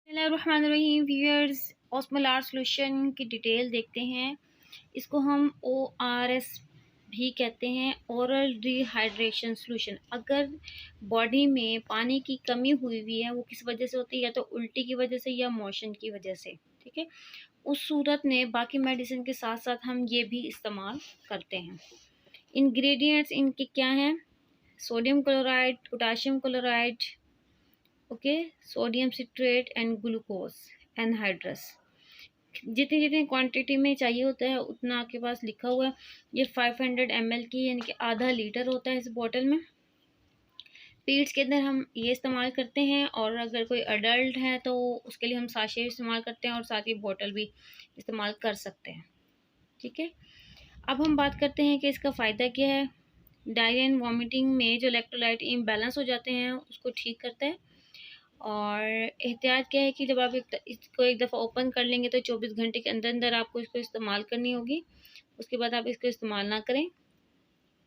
बिस्मिल्लाहिर्रहमानिर्रहीम viewers, ऑस्मोलार solution की detail देखते हैं। इसको हम ORS भी कहते हैं, ओरल रिहाइड्रेशन सॉल्यूशन। अगर बॉडी में पानी की कमी हुई है, वो किस वजह से होती है, या तो उल्टी की वजह से या मोशन की वजह से, ठीक है। उस सूरत में बाकी मेडिसिन के साथ साथ हम ये भी इस्तेमाल करते हैं। इंग्रेडिएंट्स इनके क्या हैं? Sodium chloride, potassium chloride, okay, sodium citrate and glucose anhydrous. जितनी जितनी क्वांटिटी में चाहिए होता है उतना आपके पास लिखा हुआ है। ये 500 ml की यानी कि आधा लीटर होता है इस बोतल में। पीड्स के अंदर हम ये इस्तेमाल करते हैं, और अगर कोई अडल्ट है तो उसके लिए हम साशे इस्तेमाल करते हैं, और साथ ही बोतल भी इस्तेमाल कर सकते हैं, ठीक है। अब हम बात करते हैं कि इसका फ़ायदा क्या है। डायरिया एंड वॉमिटिंग में जो इलेक्ट्रोलाइट इम्बैलेंस हो जाते हैं उसको ठीक करता है। और एहतियात क्या है कि जब आप इसको एक दफ़ा ओपन कर लेंगे तो 24 घंटे के अंदर अंदर आपको इसको इस्तेमाल करनी होगी। उसके बाद आप इसको इस्तेमाल ना करें।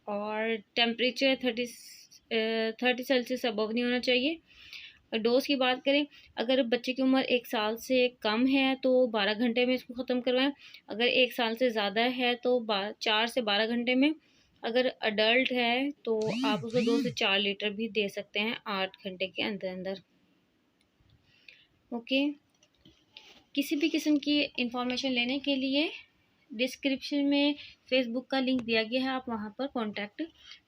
और टेम्परेचर 30 सेल्सियस अबव नहीं होना चाहिए। और डोज की बात करें, अगर बच्चे की उम्र 1 साल से कम है तो 12 घंटे में इसको ख़त्म करवाएं। अगर 1 साल से ज़्यादा है तो 4 से 12 घंटे में। अगर अडल्ट है तो आप उसको 2 से 4 लीटर भी दे सकते हैं 8 घंटे के अंदर अंदर, ओके। किसी भी किस्म की इंफॉर्मेशन लेने के लिए डिस्क्रिप्शन में फेसबुक का लिंक दिया गया है, आप वहाँ पर कांटेक्ट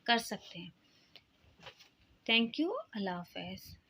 कर सकते हैं। थैंक यू, अल्लाह हाफ़िज़।